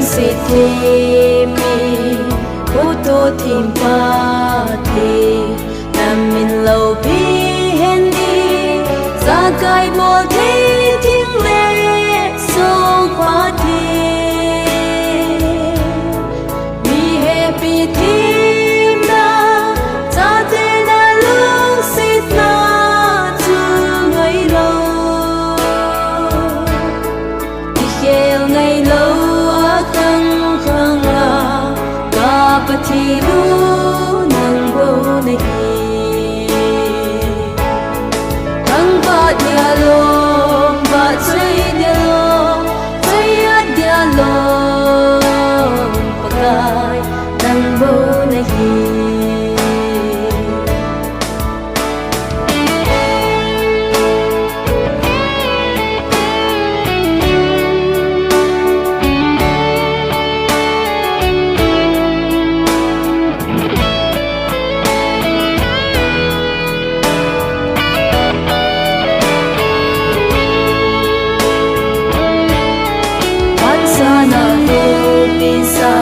si thi mi ô tô thìm pa thi nam min lâu pi hen đi ra cài bồ thi thiên lệ sâu pa thi mi happy thìm na cha te na lung sit na chu ngày lâu đi khel ngày lâu Pati lu nang bo na hi Ang ba dia lo ba chai dia lo chai a dia lo pakai nang bo na hi Sana ho bisa